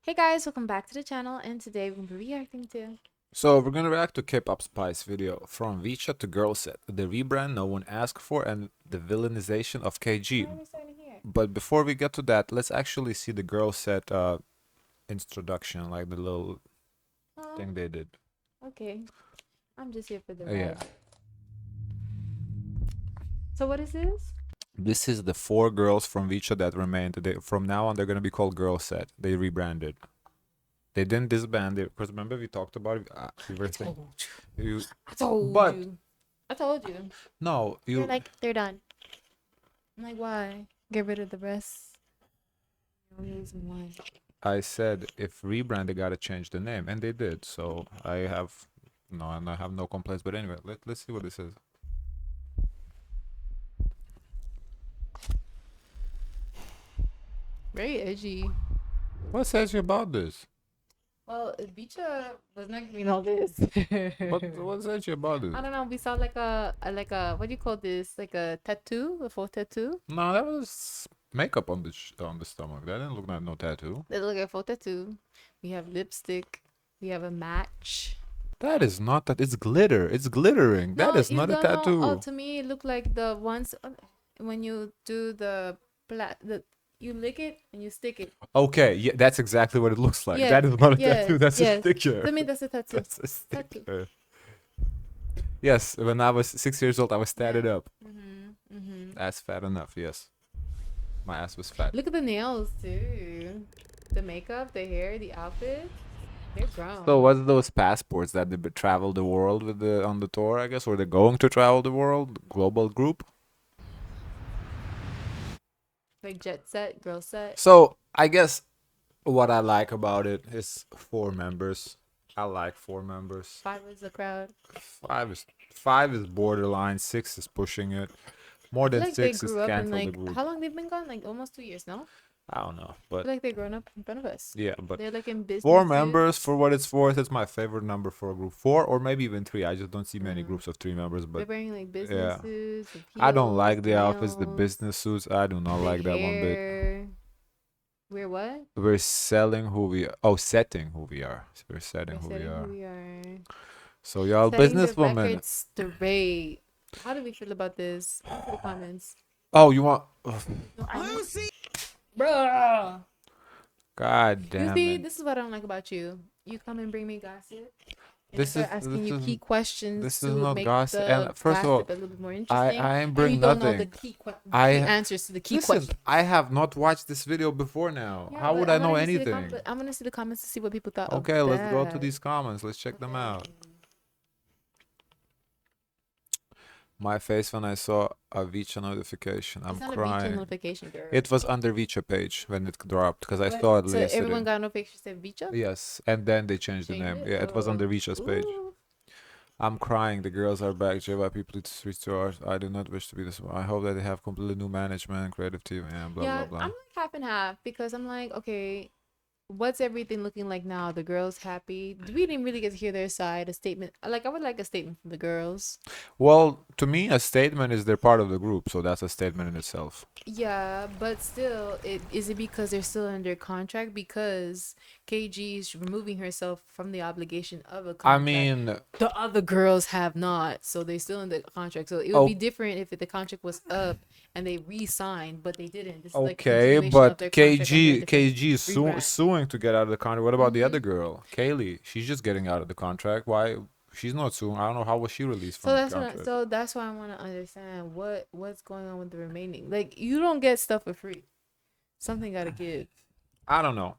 Hey guys, welcome back to the channel, and today we're going to be reacting to... So we're gonna react to K-pop Spice video From VCHA to GIRLSET, the rebrand no one asked for, and the villainization of KG. Why are we starting here? But before we get to that, let's actually see the GIRLSET introduction, like the little thing they did. Okay, I'm just here for the Yeah. ride. So what is this? This is the 4 girls from VCHA that remained. From now on, they're gonna be called GIRLSET. They rebranded. They didn't disband. Because remember we talked about it. We were saying, I told but you. I told you. no, you. They're like, they're done. I'm like, why? Get rid of the rest. No reason why. I said if rebrand, they gotta change the name, and they did. So I have no complaints. But anyway, let's see what this is. Very edgy. What says you about this? Well, VCHA was not giving all this. What says you about this? I don't know. We saw like a what do you call this? Like a tattoo, a full tattoo. No, that was makeup on the stomach. That didn't look like no tattoo. They look like a full tattoo. We have lipstick. We have a match. That is not that. It's glitter. It's glittering. No, that is not a tattoo. Oh, to me, it looked like the ones when you do the you lick it and you stick it. Okay, yeah, that's exactly what it looks like. Yes, That is not a yes, tattoo. That's yes. a sticker. To me, that's a tattoo. That's a sticker. Yes, when I was 6 years old, I was tatted up. That's fat enough. Yes, my ass was fat. Look at the nails too. The makeup, the hair, the outfit. They're grown. So what's those passports that they travel the world with on the tour? I guess, or they're going to travel the world? Global group. Like Jet Set, Girl Set. So I guess what I like about it is 4 members. I like 4 members. 5 is the crowd. 5 is borderline. 6 is pushing it. More than Like 6 they is grew up in cancel the like group. how long they've been gone? Like almost 2 years now. I don't know, I but feel like they've grown up in front of us. yeah, but They're like in business. 4 members, for what it's worth, it's my favorite number for a group. 4 or maybe even 3. I just don't see many groups of 3 members. They're But wearing like business suits. With I don't heels, like the outfits, the nails, business suits. I do not the like that one bit. hair. We're what? We're selling who we are. Oh, setting who we are. We're setting We're who setting we are. who we are. So y'all Setting the businesswoman. record straight. How do we feel about this? Answer the comments. Oh, you want? Lucy, bruh. God damn You see, it. this is what I don't like about you. You come and bring me gossip. And This I start is- asking this you is- key questions. this to is not make gossip. the And first of all, gossip a little bit more interesting. I ain't and bring you don't know the nothing. key I- answers to the key questions. I have not watched this video before now. Yeah, How but would I I know wanna see the anything? I'm gonna see the comments to see what people thought. Okay, of let's go to that. these comments. Let's check them out. My face when I saw a VCHA notification. I'm It's not a crying. VCHA notification, girl. It was under VCHA page when it dropped because I saw it So yesterday. everyone got a notification that VCHA? Yes, and then they changed the Changed name. it? Yeah, it was under VCHA's page. Ooh. I'm crying. The girls are back. JYP please restore. I do not wish to be this one. I hope that they have completely new management and creative team and blah Yeah, blah I'm blah. like half and half because I'm like, okay, what's everything looking like now? The girls happy? We didn't really get to hear their side. A statement. Like I would like a statement from the girls. Well, to me, a statement is they're part of the group, so that's a statement in itself. Yeah, but still, is it because they're still under contract? Because KG is removing herself from the obligation of a contract. I mean, The other girls have not, so they're still in the contract. So it would be different if the contract was up and they re-signed, but they didn't. This is like okay, continuation but of their contract under a KG is rebrand. suing to get out of the contract. What about the other girl, Kaylee? She's just getting out of the contract. Why? She's not suing. I don't know how was she released from So the that's contract. so that's why I want to understand what's going on with the remaining. Like you don't get stuff for free. Something gotta give. I don't know.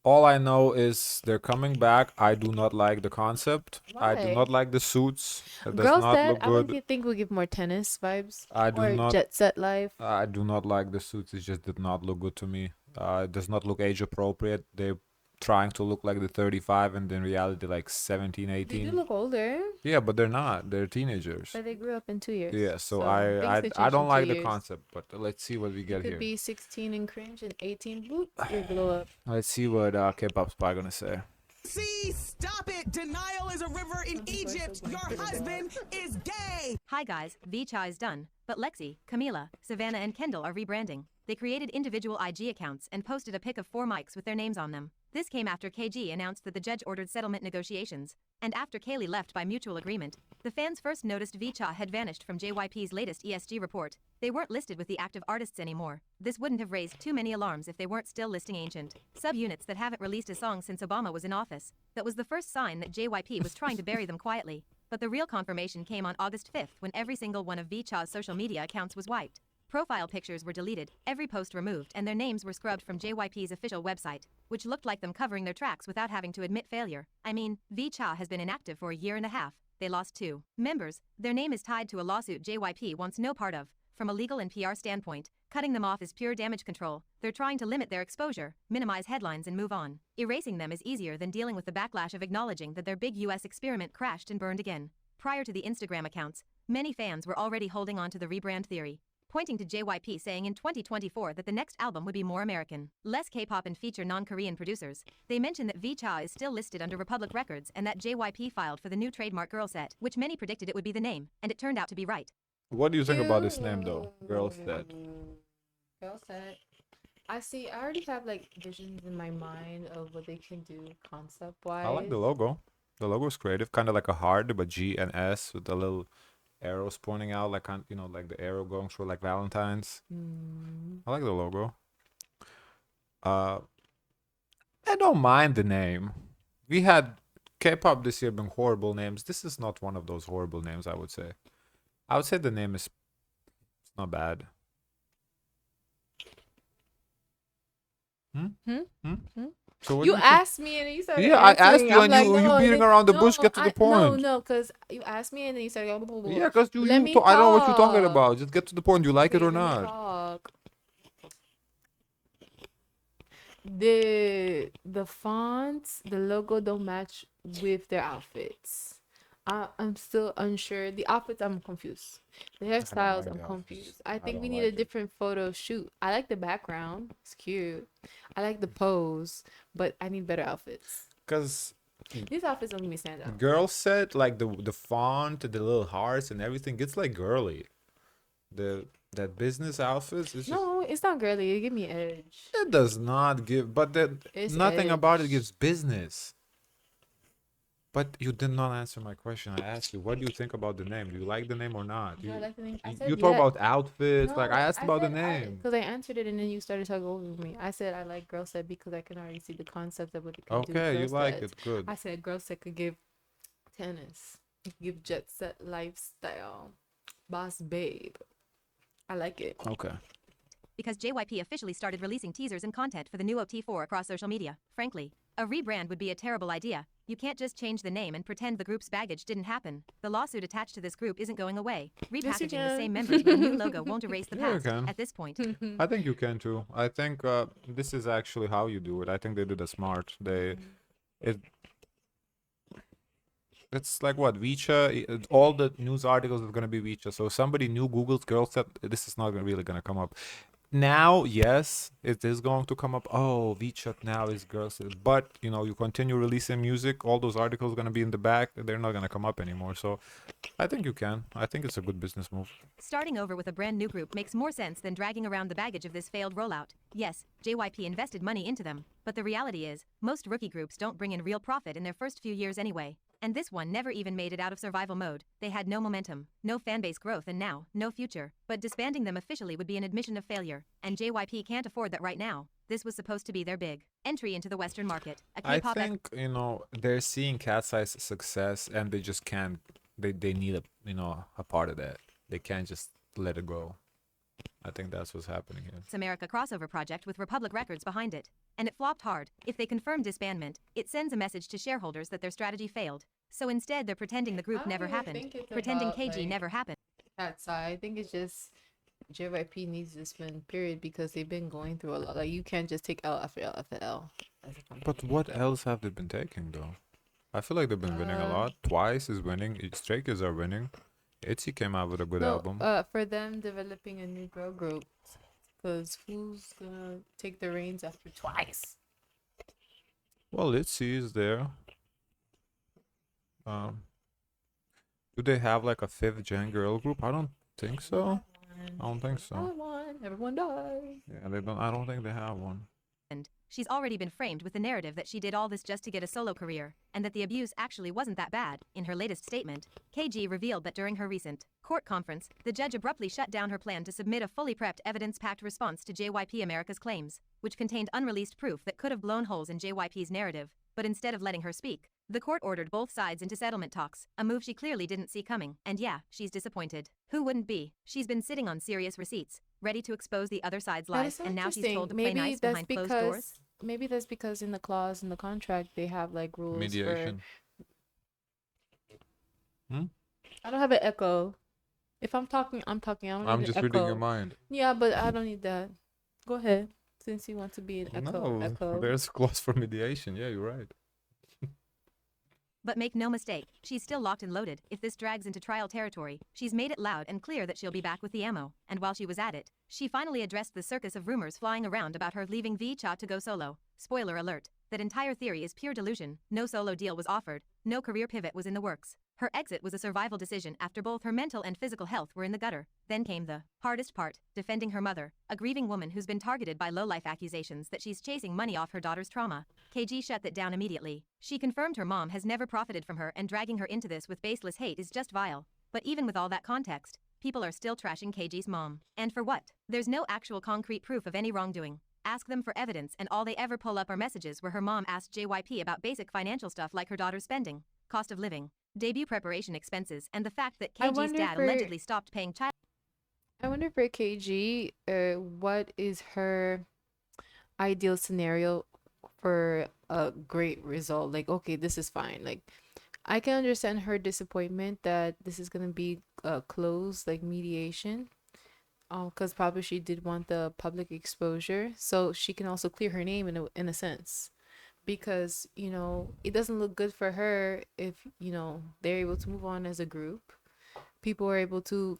All I know is they're coming back. I do not like the concept. I do Why? not like the suits. It does Girls not that look I would good. think would give more tennis vibes. I do or not. Jet Set life. I do not like the suits. It just did not look good to me. It does not look age appropriate. They're trying to look like the 35 and in reality like 17, They do 18. look older, Yeah, but they're not. They're teenagers. but they grew up in 2 years. Yeah, so things I could I change don't in like 2 the years. concept, but let's see what we It get could here. be 16 and cringe and 18 boop. You blow up. Let's see what K-pop Spy gonna say. See, stop it! Denial is a river in Egypt. Your husband is gay. Hi guys, VCHA is done, but Lexi, Camila, Savannah, and Kendall are rebranding. they created individual IG accounts and posted a pic of 4 mics with their names on them. This came after KG announced that the judge ordered settlement negotiations, and after Kaylee left by mutual agreement. The fans first noticed VCHA had vanished from JYP's latest ESG report. They weren't listed with the active artists anymore. This wouldn't have raised too many alarms if they weren't still listing ancient subunits that haven't released a song since Obama was in office. That was the first sign that JYP was trying to bury them quietly. But the real confirmation came on August 5th when every single one of VCHA's social media accounts was wiped. Profile pictures were deleted, every post removed, and their names were scrubbed from JYP's official website, which looked like them covering their tracks without having to admit failure. I mean, VCHA has been inactive for a year and a half. They lost 2 members. Their name is tied to a lawsuit JYP wants no part of. From a legal and PR standpoint, cutting them off is pure damage control. They're trying to limit their exposure, minimize headlines, and move on. Erasing them is easier than dealing with the backlash of acknowledging that their big US experiment crashed and burned again. Prior to the Instagram accounts, many fans were already holding on to the rebrand theory, pointing to JYP saying in 2024 that the next album would be more American, less K-pop, and feature non-Korean producers. They mentioned that VCHA is still listed under Republic Records and that JYP filed for the new trademark GIRLSET, which many predicted it would be the name, and it turned out to be right. What do you think about this name though? GIRLSET. GIRLSET. I already have like visions in my mind of what they can do concept-wise. I like the logo. The logo is creative, kind of like a heart, but G and S with the little arrows pointing out, like like the arrow going through like Valentine's. I like the logo. I don't mind the name. We had K-pop this year been horrible names. This is not one of those horrible names, I would say. I would say the name is it's not bad. So what do You you think? asked me and then you started Yeah, I asked answering. you I'm and like, you no, beating around the bush. Get to the point. No, because you asked me and then you started going, blah, blah, blah. Yeah, because Let me I don't know what you're talking talk. about. Just get to the point. You like it Okay, or let me not? talk. The fonts, the logo don't match with their outfits. I'm still unsure. The outfits, I'm confused. The hairstyles, like I'm the confused. outfits. I I think we don't need like a it. different photo shoot. I like the background. It's cute. I like the pose, but I need better outfits. Because These outfits don't make me stand out. GIRLSET, like the font, the little hearts and everything, it's like girly. That business outfits is just No, it's not girly. It give me edge. it does not give, but that It's nothing about it edge. gives business. But you did not answer my question. I asked you, what do you think about the name? Do you like the name or not? Do I like the name? I You said talk yeah. about outfits. No, like I asked about the said name. because I answered it and then you started talking over me. I said I like GIRLSET because I can already see the concept of what it can do. Okay, you like GIRLSET. it. Good. I said GIRLSET could give tennis, it could give jet set lifestyle, boss babe. I like it. Okay. Because JYP officially started releasing teasers and content for the new OT4 across social media. Frankly, a rebrand would be a terrible idea. You can't just change the name and pretend the group's baggage didn't happen. The lawsuit attached to this group isn't going away. Repackaging the can. same members with a new logo won't erase the Yeah, you past. can. At this point, I think you can too. I think this is actually how you do it. I think they did it smart. It's like what VCHA. All the news articles are gonna be VCHA. So if somebody new Google's GIRLSET, this is not really gonna come up. Now, yes, it is going to come up. Oh, VCHA now is GIRLSET. But you continue releasing music. All those articles are gonna be in the back. They're not gonna come up anymore. So I think you can. I think it's a good business move. starting over with a brand new group makes more sense than dragging around the baggage of this failed rollout. Yes, JYP invested money into them, but the reality is, most rookie groups don't bring in real profit in their first few years anyway. And this one never even made it out of survival mode. They had no momentum, no fanbase growth, and now, no future. But disbanding them officially would be an admission of failure, and JYP can't afford that right now. This was supposed to be their big entry into the Western market. A I K-pop think they're seeing Cat's Eye's success, and they just can't. They need a part of that. They can't just let it go. I think that's what's happening here. America crossover project with Republic Records behind it. And it flopped hard. If they confirm disbandment, it sends a message to shareholders that their strategy failed. So instead, they're pretending the I group don't never even happened. think it's Pretending about, KG like, never happened. That side. I think it's just JYP needs to spend period because they've been going through a lot. Like you can't just take L after L after L. as a company. But what else have they been taking though? I feel like they've been winning a lot. Twice is winning. Stray Kids are winning. ITZY came out with a good album. For them developing a new girl group, because who's gonna take the reins after Twice? Well, ITZY is there. Do they have like a fifth gen girl group? I don't think so. I don't think so. I want plan, everyone dies. Yeah, they don't. I don't think they have one. And she's already been framed with the narrative that she did all this just to get a solo career, and that the abuse actually wasn't that bad. In her latest statement, KG revealed that during her recent court conference, the judge abruptly shut down her plan to submit a fully prepped, evidence-packed response to JYP America's claims, which contained unreleased proof that could have blown holes in JYP's narrative. But instead of letting her speak, the court ordered both sides into settlement talks, a move she clearly didn't see coming. And yeah, she's disappointed. Who wouldn't be? She's been sitting on serious receipts, ready to expose the other side's That lies, is so and now she's interesting. told to play Maybe nice that's behind closed doors. maybe that's because in the clause in the contract they have like rules Mediation. for. I don't have an echo. If I'm talking, I'm talking. I don't I'm need just an reading echo. your mind. Yeah, but I don't need that. Go ahead, since you want to be an echo. No, Echo. there's a clause for mediation. Yeah, you're right. But make no mistake, she's still locked and loaded. If this drags into trial territory, she's made it loud and clear that she'll be back with the ammo. And while she was at it, she finally addressed the circus of rumors flying around about her leaving VCHA to go solo. Spoiler alert, that entire theory is pure delusion. No solo deal was offered, no career pivot was in the works. Her exit was a survival decision after both her mental and physical health were in the gutter. Then came the hardest part, defending her mother, a grieving woman who's been targeted by low-life accusations that she's chasing money off her daughter's trauma. KG shut that down immediately. She confirmed her mom has never profited from her, and dragging her into this with baseless hate is just vile. But even with all that context, people are still trashing KG's mom. And for what? There's no actual concrete proof of any wrongdoing. Ask them for evidence, and all they ever pull up are messages where her mom asked JYP about basic financial stuff like her daughter's spending, cost of living, debut preparation expenses, and the fact that I KG's wonder dad for- allegedly stopped paying child. I wonder for KG, what is her ideal scenario for a great result? Like, okay, this is fine. Like, I can understand her disappointment that this is gonna be closed, like mediation. Because probably she did want the public exposure, so she can also clear her name in a sense, because it doesn't look good for her if they're able to move on as a group. People are able to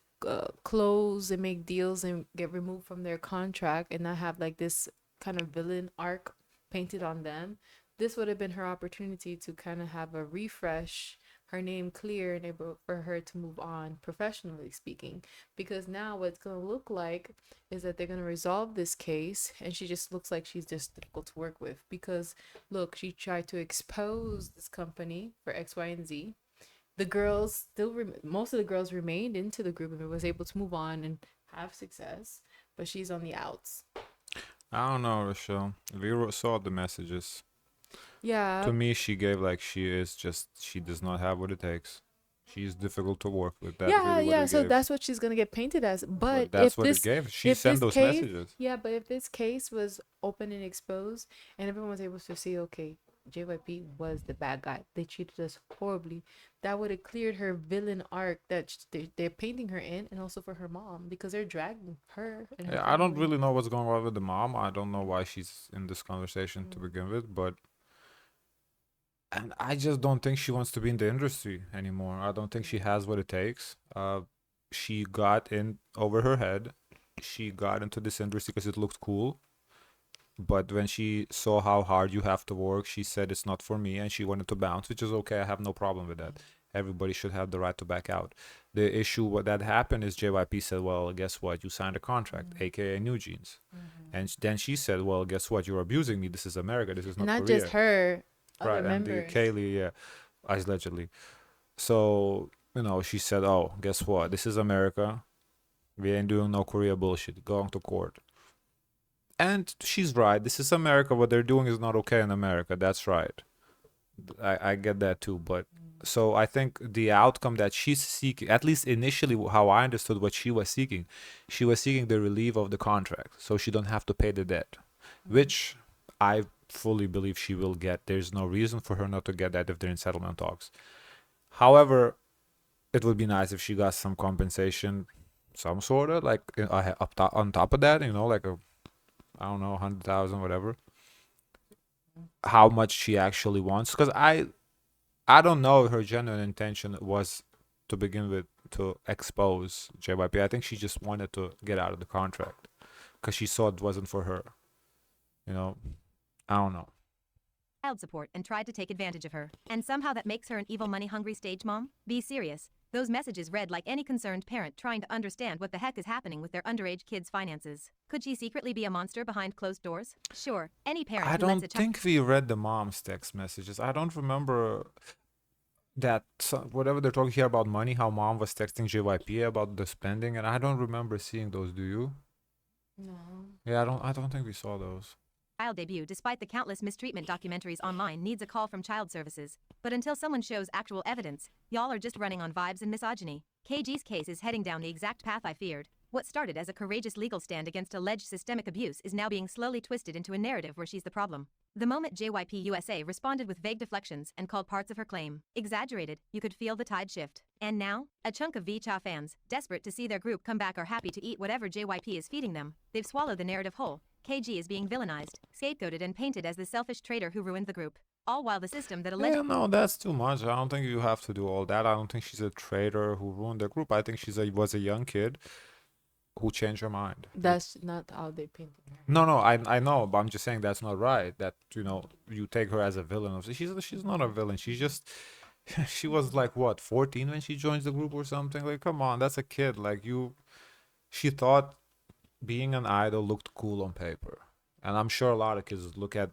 close and make deals and get removed from their contract and not have like this kind of villain arc painted on them. This would have been her opportunity to kind of have a refresh, her name clear, and able for her to move on professionally speaking. Because now what's going to look like is that they're going to resolve this case, and she just looks like she's just difficult to work with. Because look, she tried to expose this company for X, Y, and Z. The girls most of the girls remained into the group and was able to move on and have success, but she's on the outs. I don't know, Rochelle. We saw the messages. Yeah. To me, she gave like she does not have what it takes. She's difficult to work with. That's yeah, really what yeah. it So gave. that's what she's gonna get painted as. But That's if what this, it gave. She if sent this those case, messages. yeah, but if this case was open and exposed, and everyone was able to see, okay, JYP was the bad guy. They treated us horribly. That would have cleared her villain arc that they're painting her in, and also for her mom, because they're dragging her. And her Yeah, I don't family. really know what's going on with the mom. I don't know why she's in this conversation to begin with, but and I just don't think she wants to be in the industry anymore. I don't think she has what it takes. She got in over her head. She got into this industry because it looked cool. But when she saw how hard you have to work, she said it's not for me, and she wanted to bounce, which is okay. I have no problem with that. Everybody should have the right to back out. The issue what that happened is JYP said, well, guess what? You signed a contract, aka New Jeans. And then she said, well, guess what? You're abusing me. This is America. This is not Not Korea. just her, other Right, and the members. Kaylee, yeah, allegedly. So, she said, oh, guess what? This is America. We ain't doing no Korea bullshit. Going to court. And she's right. This is America. What they're doing is not okay in America. That's right. I get that too. But so I think the outcome that she's seeking, at least initially how I understood what she was seeking the relief of the contract. So she don't have to pay the debt, which I fully believe she will get. There's no reason for her not to get that if they're in settlement talks. However, it would be nice if she got some compensation, some sort of like on top of that, like a, I don't know, 100,000, whatever. How much she actually wants, because I don't know if her genuine intention was to begin with to expose JYP. I think she just wanted to get out of the contract because she saw it wasn't for her. I don't know. child support and tried to take advantage of her. And somehow that makes her an evil money-hungry stage mom? Be serious. Those messages read like any concerned parent trying to understand what the heck is happening with their underage kids' finances. Could she secretly be a monster behind closed doors? Sure, any parent I who lets a don't child think we read the mom's text messages. I don't remember that whatever they're talking here about money, how mom was texting JYP about the spending, and I don't remember seeing those. Do you? No. Yeah, I don't think we saw those. debut despite the countless mistreatment documentaries online needs a call from child services. But until someone shows actual evidence, y'all are just running on vibes and misogyny. KG's case is heading down the exact path I feared. What started as a courageous legal stand against alleged systemic abuse is now being slowly twisted into a narrative where she's the problem. The moment JYP USA responded with vague deflections and called parts of her claim exaggerated, you could feel the tide shift. And now, a chunk of VCHA fans, desperate to see their group come back, are happy to eat whatever JYP is feeding them. They've swallowed the narrative whole. KG is being villainized, scapegoated, and painted as the selfish traitor who ruined the group. All while the system that Yeah, allegedly no, that's too much. I don't think you have to do all that. I don't think she's a traitor who ruined the group. I think was a young kid who changed her mind. That's not how they painted her. No, I know, but I'm just saying that's not right. That you take her as a villain. She's not a villain. She's just she was like what 14 when she joins the group or something. Like, come on, that's a kid. Like she thought being an idol looked cool on paper. And I'm sure a lot of kids look at,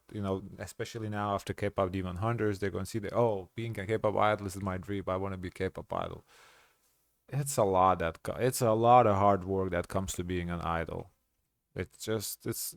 especially now after K-pop Demon Hunters, they're going to see that, oh, being a K-pop idol is my dream. I want to be a K-pop idol. It's a lot it's a lot of hard work that comes to being an idol. It's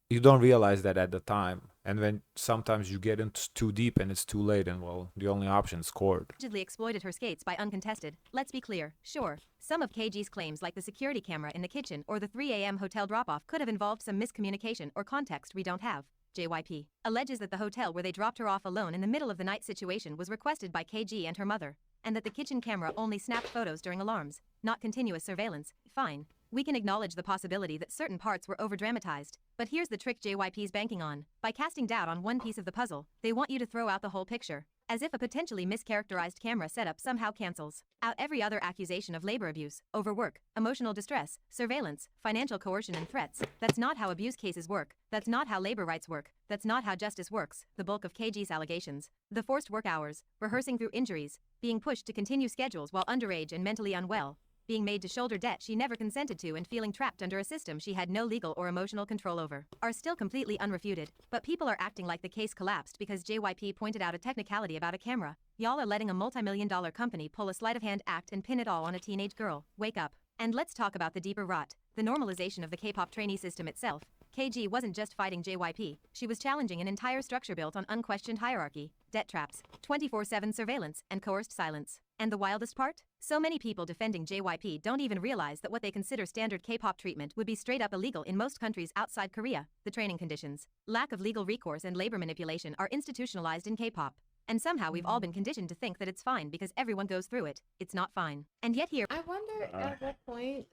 you don't realize that at the time, and when sometimes you get into too deep and it's too late, and well, the only option is court. allegedly exploited her skates by Uncontested. Let's be clear, sure, some of KG's claims like the security camera in the kitchen or the 3 a.m. hotel drop-off could have involved some miscommunication or context we don't have. JYP alleges that the hotel where they dropped her off alone in the middle of the night situation was requested by KG and her mother, and that the kitchen camera only snapped photos during alarms, not continuous surveillance. Fine. We can acknowledge the possibility that certain parts were overdramatized, but here's the trick JYP's banking on. By casting doubt on one piece of the puzzle, they want you to throw out the whole picture, as if a potentially mischaracterized camera setup somehow cancels out every other accusation of labor abuse, overwork, emotional distress, surveillance, financial coercion, and threats. That's not how abuse cases work. That's not how labor rights work. That's not how justice works. The bulk of KG's allegations, the forced work hours, rehearsing through injuries, being pushed to continue schedules while underage and mentally unwell, being made to shoulder debt she never consented to, and feeling trapped under a system she had no legal or emotional control over, are still completely unrefuted. But people are acting like the case collapsed because JYP pointed out a technicality about a camera. Y'all are letting a multi-million-dollar company pull a sleight-of-hand act and pin it all on a teenage girl. Wake up. And let's talk about the deeper rot, the normalization of the K-pop trainee system itself. KG wasn't just fighting JYP, she was challenging an entire structure built on unquestioned hierarchy, debt traps, 24/7 surveillance, and coerced silence. And the wildest part? So many people defending JYP don't even realize that what they consider standard K-pop treatment would be straight up illegal in most countries outside Korea. The training conditions, lack of legal recourse, and labor manipulation are institutionalized in K-pop. And somehow we've all been conditioned to think that it's fine because everyone goes through it. It's not fine. And yet here, I wonder at what point,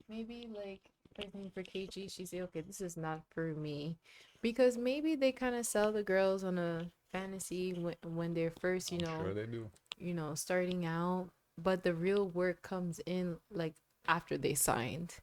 maybe like for KG, she say, okay, this is not for me, because maybe they kind of sell the girls on a fantasy when they're first, Sure they do. starting out, but the real work comes in like after they signed,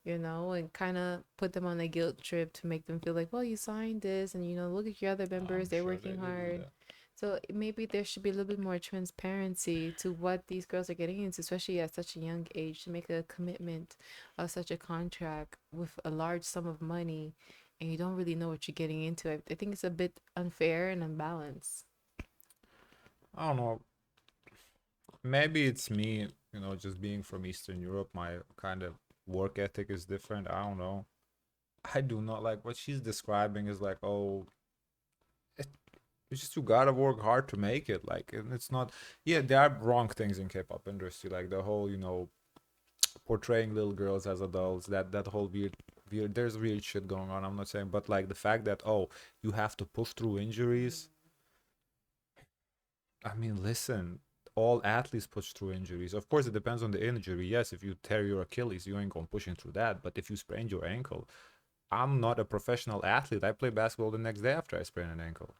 and kind of put them on a guilt trip to make them feel like, well, you signed this, and look at your other members, they're Sure they working do hard. that. So maybe there should be a little bit more transparency to what these girls are getting into, especially at such a young age, to make a commitment of such a contract with a large sum of money, and you don't really know what you're getting into. I think it's a bit unfair and unbalanced. I don't know. Maybe it's me, just being from Eastern Europe, my kind of work ethic is different. I don't know. I do not like what she's describing is like, oh, it's just you gotta work hard to make it. Like, and it's not, yeah, there are wrong things in K-pop industry, like the whole, portraying little girls as adults, that whole weird, there's weird shit going on. I'm not saying, but like the fact that, oh, you have to push through injuries. I mean, listen, all athletes push through injuries. Of course, it depends on the injury. Yes, if you tear your Achilles, you ain't going pushing through that. But if you sprain your ankle, I'm not a professional athlete. I play basketball the next day after I sprain an ankle.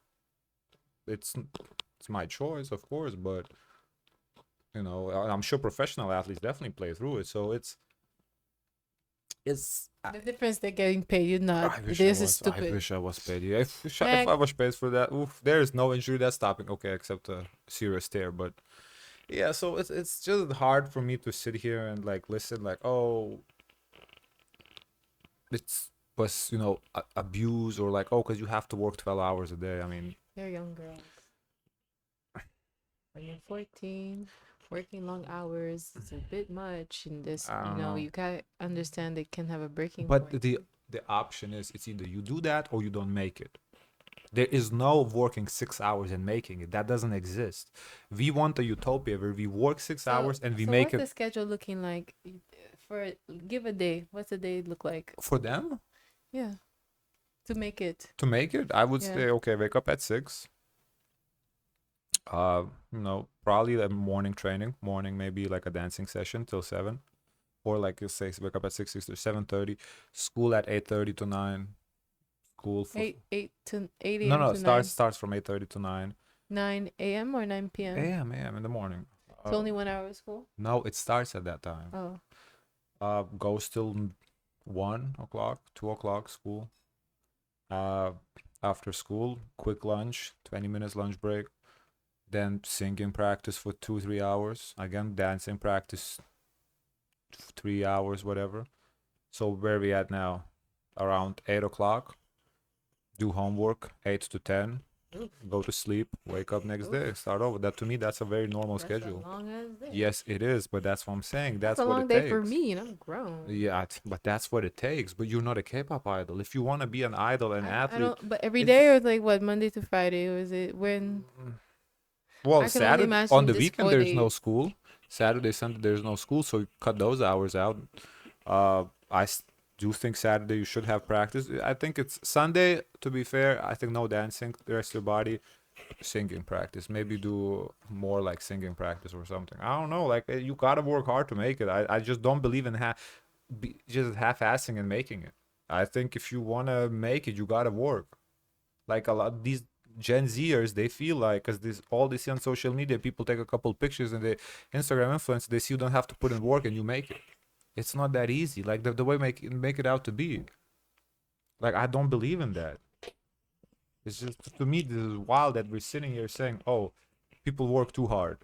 It's my choice, of course, but I'm sure professional athletes definitely play through it. So It's The difference they're getting paid, you're not. I wish I This is was. I stupid. wish I was paid. Yeah, if Heck, I was paid for that, oof, there is no injury that's stopping. Okay, except a serious tear. But yeah, so it's just hard for me to sit here and like listen, like, oh, it's was abuse, or like, oh, because you have to work 12 hours a day. I mean, they're young girls. When you're 14, working long hours is a bit much in this, I don't know. you can't understand they can have a breaking But point. the option is, it's either you do that or you don't make it. There is no working 6 hours and making it. That doesn't exist. We want a utopia where we work 6 hours and we So make what's the it schedule looking like for give a day? What's a day look like? for them Yeah, to make it. to make it. I would Yeah. say, okay, wake up at 6. Probably the morning training, morning maybe like a dancing session till 7, or like you say, wake up at 6 to 7:30, school at 8:30 to 9. School for 8 no, a.m. no, to 9 starts from 8:30 to 9 9 a.m. or 9 p.m. a.m. in the morning. It's only 1 hour of school. No, it starts at that time. Oh, Goes till 1 o'clock, 2 o'clock school. After school, quick lunch, 20 minutes lunch break. Then singing practice for 2-3 hours. Again, dancing practice 3 hours, whatever. So where we at now? Around 8 o'clock. Do homework 8 to 10. Go to sleep. Wake up next day. Start over. That, to me, that's a very normal that's schedule. a long ass day. Yes, it is, but that's what I'm saying. That's That's a what long it day takes. for me, and I'm grown. Yeah, but that's what it takes. But you're not a K-pop idol. If you want to be an idol, an I athlete, don't. But every it's- day or like what, Monday to Friday, or is it when? well, I can only Saturday imagine on the this weekend 4 there's no days. school. Saturday, Sunday there's no school, so you cut those hours out. Do think Saturday you should have practice. I think it's Sunday. To be fair, I think no dancing. The rest of your body, singing practice. Maybe do more like singing practice or something. I don't know. Like, you gotta work hard to make it. I just don't believe in just half-assing and making it. I think if you wanna make it, you gotta work. Like, a lot these Gen Zers, they feel like, because all they see on social media, people take a couple pictures and they Instagram influence, they see you don't have to put in work and you make it. It's not that easy. Like, the way make it out to be. Like, I don't believe in that. It's just, to me, this is wild that we're sitting here saying, oh, people work too hard.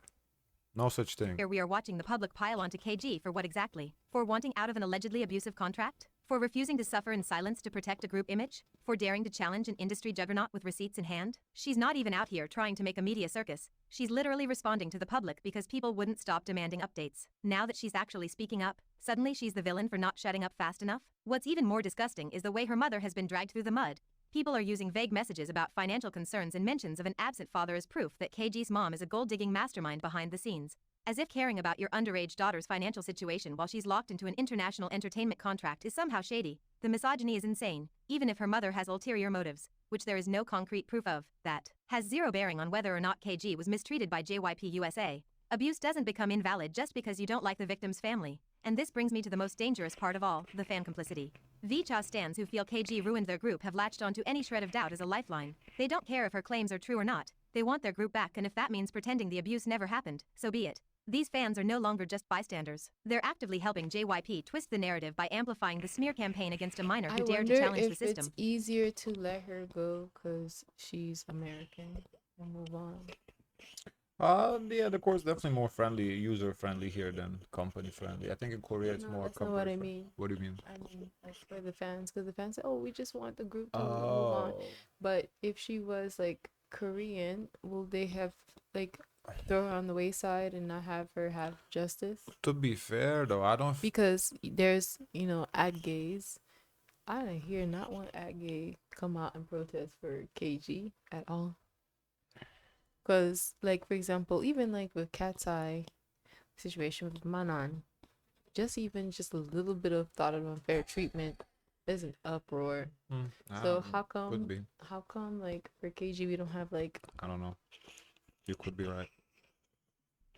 No such thing. Here we are watching the public pile onto KG for what exactly? For wanting out of an allegedly abusive contract? For refusing to suffer in silence to protect a group image? For daring to challenge an industry juggernaut with receipts in hand? She's not even out here trying to make a media circus. She's literally responding to the public because people wouldn't stop demanding updates. Now that she's actually speaking up, suddenly she's the villain for not shutting up fast enough? What's even more disgusting is the way her mother has been dragged through the mud. People are using vague messages about financial concerns and mentions of an absent father as proof that KG's mom is a gold-digging mastermind behind the scenes. As if caring about your underage daughter's financial situation while she's locked into an international entertainment contract is somehow shady. The misogyny is insane, even if her mother has ulterior motives, which there is no concrete proof of. That has zero bearing on whether or not KG was mistreated by JYP USA. Abuse doesn't become invalid just because you don't like the victim's family. And this brings me to the most dangerous part of all, the fan complicity. VCHA stans who feel KG ruined their group have latched onto any shred of doubt as a lifeline. They don't care if her claims are true or not. They want their group back, and if that means pretending the abuse never happened, so be it. These fans are no longer just bystanders. They're actively helping JYP twist the narrative by amplifying the smear campaign against a minor I who dared to wonder challenge the if system. it's easier to let her go because she's American and move on. Yeah, the course definitely more friendly, user friendly here than company friendly. I think in Korea it's No, more that's not company what I friendly. mean. What do you mean? I mean, like for the fans, because the fans say, "Oh, we just want the group to move on." Oh, But if she was like Korean, will they have like throw her on the wayside and not have her have justice? to be fair though, I don't. Because there's ad gays. I didn't hear not one ad gay come out and protest for KG at all. Because, like, for example, even like with Cat's Eye situation with Manan, just a little bit of thought of unfair treatment, there's an uproar. I So don't know. how Could be. come like for KG we don't have like I don't know. You could be right.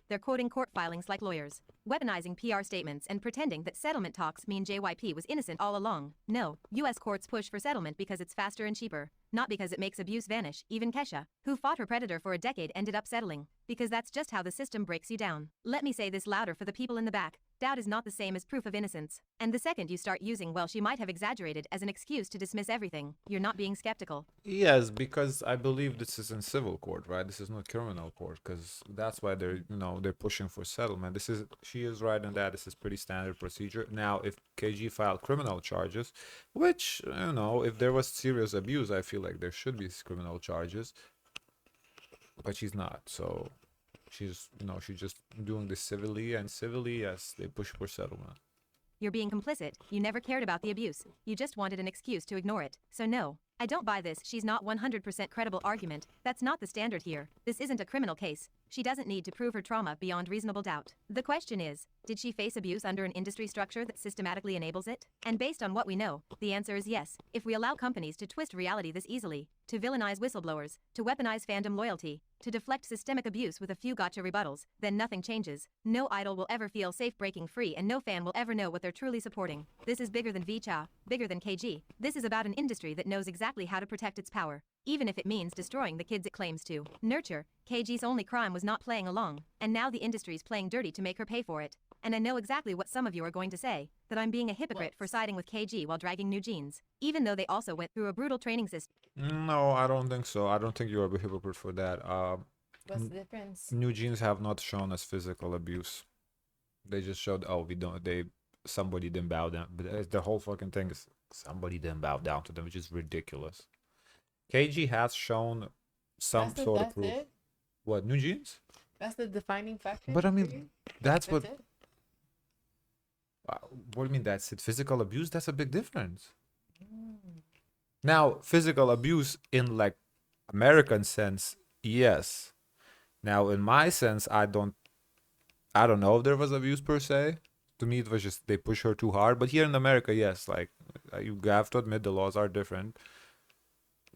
They're quoting court filings like lawyers, weaponizing PR statements and pretending that settlement talks mean JYP was innocent all along. No, US courts push for settlement because it's faster and cheaper, not because it makes abuse vanish. Even Kesha, who fought her predator for a decade, ended up settling, because that's just how the system breaks you down. Let me say this louder for the people in the back. Doubt is not the same as proof of innocence. And the second you start using, well, she might have exaggerated as an excuse to dismiss everything, you're not being skeptical. Yes, because I believe this is in civil court, right? This is not criminal court, because that's why they're, they're pushing for settlement. She is right in that this is pretty standard procedure. Now, if KG filed criminal charges, which, if there was serious abuse, I feel like there should be criminal charges, but she's not. So she's just doing this civilly, and civilly, yes, they push for settlement. You're being complicit. You never cared about the abuse. You just wanted an excuse to ignore it. So no, I don't buy this she's not 100% credible argument. That's not the standard here. This isn't a criminal case. She doesn't need to prove her trauma beyond reasonable doubt. The question is, did she face abuse under an industry structure that systematically enables it? And based on what we know, the answer is yes. If we allow companies to twist reality this easily, to villainize whistleblowers, to weaponize fandom loyalty, to deflect systemic abuse with a few gotcha rebuttals, then nothing changes. No idol will ever feel safe breaking free, and no fan will ever know what they're truly supporting. This is bigger than VCHA, bigger than KG. This is about an industry that knows exactly how to protect its power, even if it means destroying the kids it claims to nurture. KG's only crime was not playing along, and now the industry's playing dirty to make her pay for it. And I know exactly what some of you are going to say, that I'm being a hypocrite for siding with KG while dragging New Jeans, even though they also went through a brutal training system. No, I don't think so. I don't think you're a hypocrite for that. What's the difference? New Jeans have not shown us physical abuse. They just showed, somebody didn't bow down. But the whole fucking thing is somebody didn't bow down to them, which is ridiculous. KG has shown some sort of proof. It? What, New Jeans? That's the defining factor. But I mean, that's what. It? What do you mean that's it? Physical abuse? That's a big difference. Now, physical abuse in like American sense, yes. Now, in my sense, I don't know if there was abuse per se. To me, it was just they push her too hard. But here in America, yes, like you have to admit the laws are different.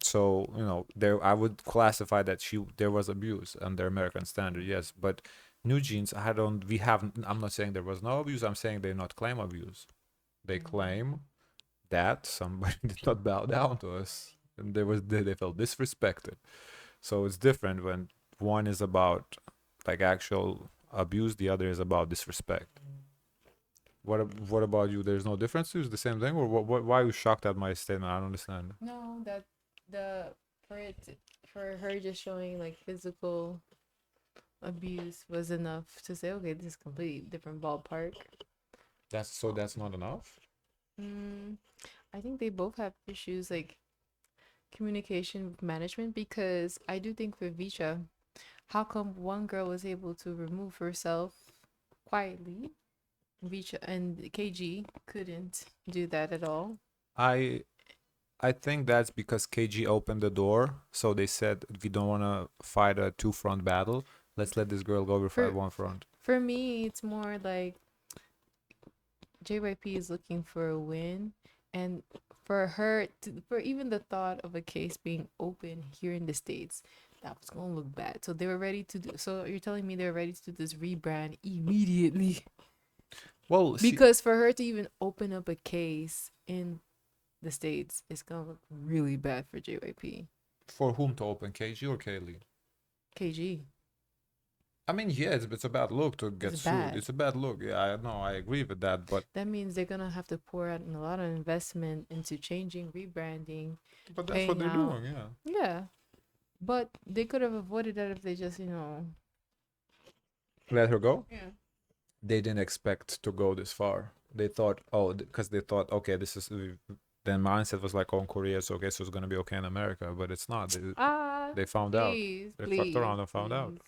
So I would classify that there was abuse under American standard, yes. But New Jeans, I'm not saying there was no abuse. I'm saying they not claim abuse. They claim that somebody did not bow down to us, and they felt disrespected. So it's different when one is about like actual abuse, the other is about disrespect. What about you? There's no difference. It's the same thing, or why are you shocked at my statement? I don't understand. No, that for her just showing like physical abuse was enough to say, okay, this is completely different ballpark. That's not enough. I think they both have issues like communication with management, because I do think for VCHA, how come one girl was able to remove herself quietly, VCHA and KG couldn't do that at all? I think that's because KG opened the door, so they said we don't want to fight a two-front battle. Let's let this girl go fight one front. For me, it's more like JYP is looking for a win, and for even the thought of a case being open here in the States, that was gonna look bad. So they were ready to do. So you're telling me they're ready to do this rebrand immediately? Well, because for her to even open up a case in the States, it's gonna look really bad for JYP. For whom to open, KG or Kaylee? KG. I mean, yeah, it's a bad look to get sued. Bad. It's a bad look. Yeah, I know. I agree with that. But that means they're gonna have to pour out a lot of investment into changing, rebranding. But that's what they're doing. Yeah. Yeah, but they could have avoided that if they just, let her go. Yeah. They didn't expect to go this far. They thought, because they thought, okay, this is. Then mindset was like, oh, in Korea, so okay, so it's gonna be okay in America, but it's not. They found out. They fucked around and found out.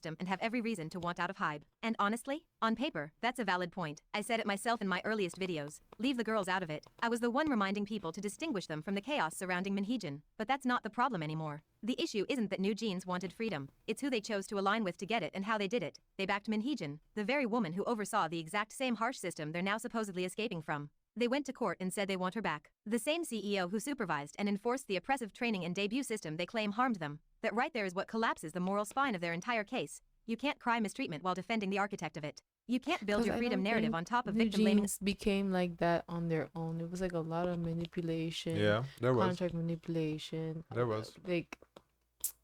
And have every reason to want out of Hybe. And honestly, on paper, that's a valid point. I said it myself in my earliest videos. Leave the girls out of it. I was the one reminding people to distinguish them from the chaos surrounding Minheejin. But that's not the problem anymore. The issue isn't that New Jeans wanted freedom. It's who they chose to align with to get it and how they did it. They backed Minheejin, the very woman who oversaw the exact same harsh system they're now supposedly escaping from. They went to court and said they want her back. The same CEO who supervised and enforced the oppressive training and debut system they claim harmed them. That right there is what collapses the moral spine of their entire case. You can't cry mistreatment while defending the architect of it. You can't build your freedom narrative on top of victim blaming. Became like that on their own. It was like a lot of manipulation. Yeah, there was. Contract manipulation. There was. Like,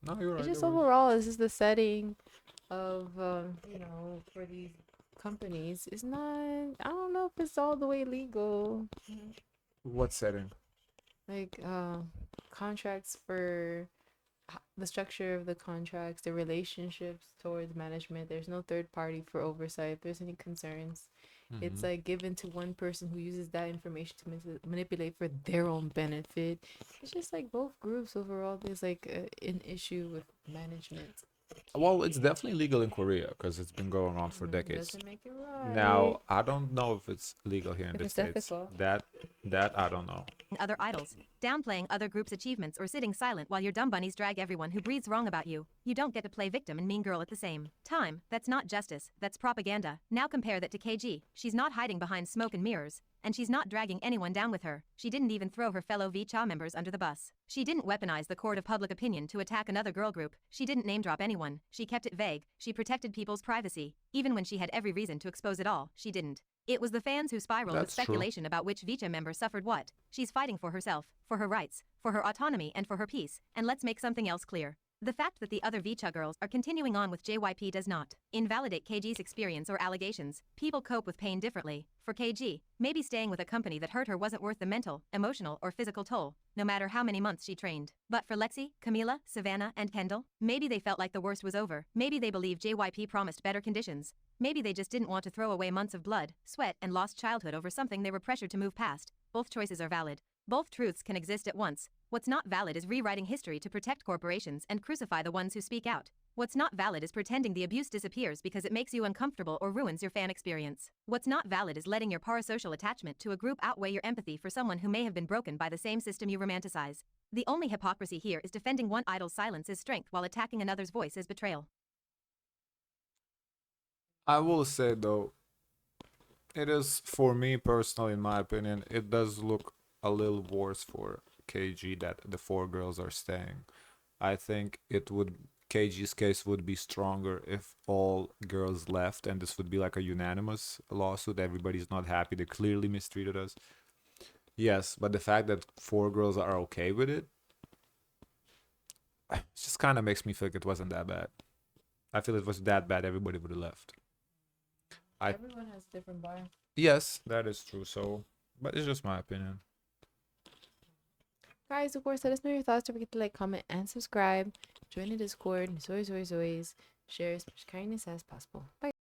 no, you're right. It's just overall, this is the setting of, for these companies is not, I don't know if it's all the way legal. What setting? Like contracts for the structure of the contracts, the relationships towards management. There's no third party for oversight. If there's any concerns, it's like given to one person who uses that information to manipulate for their own benefit. It's just like both groups overall. There's like an issue with management. Well, it's definitely legal in Korea because it's been going on for decades. Doesn't make it right. Now, I don't know if it's legal here in If the it's States. ethical. That I don't know. Other idols, downplaying other groups' achievements, or sitting silent while your dumb bunnies drag everyone who breathes wrong about you. You don't get to play victim and mean girl at the same time. That's not justice, that's propaganda. Now compare that to KG. She's not hiding behind smoke and mirrors, and she's not dragging anyone down with her. She didn't even throw her fellow VCHA members under the bus. She didn't weaponize the court of public opinion to attack another girl group. She didn't name drop anyone. She kept it vague. She protected people's privacy. Even when she had every reason to expose it all, she didn't. It was the fans who spiraled with That's true. speculation about which VCHA member suffered what. She's fighting for herself, for her rights, for her autonomy, and for her peace. And let's make something else clear. The fact that the other VCHA girls are continuing on with JYP does not invalidate KG's experience or allegations. People cope with pain differently. For KG, maybe staying with a company that hurt her wasn't worth the mental, emotional, or physical toll, no matter how many months she trained. But for Lexi, Camila, Savannah, and Kendall, maybe they felt like the worst was over. Maybe they believed JYP promised better conditions. Maybe they just didn't want to throw away months of blood, sweat, and lost childhood over something they were pressured to move past. Both choices are valid. Both truths can exist at once. What's not valid is rewriting history to protect corporations and crucify the ones who speak out. What's not valid is pretending the abuse disappears because it makes you uncomfortable or ruins your fan experience. What's not valid is letting your parasocial attachment to a group outweigh your empathy for someone who may have been broken by the same system you romanticize. The only hypocrisy here is defending one idol's silence as strength while attacking another's voice as betrayal. I will say though, it is, for me personally, in my opinion, it does look a little worse for KG that the 4 girls are staying. I think KG's case would be stronger if all girls left and this would be like a unanimous lawsuit. Everybody's not happy. They clearly mistreated us. Yes, but the fact that 4 girls are okay with it, it just kind of makes me think it wasn't that bad. I feel it was that bad, everybody would have left. Everyone has different bar. Yes, that is true. So, but it's just my opinion. Guys, of course, let us know your thoughts. Don't forget to like, comment, and subscribe. Join the Discord. As always, share as much kindness as possible. Bye.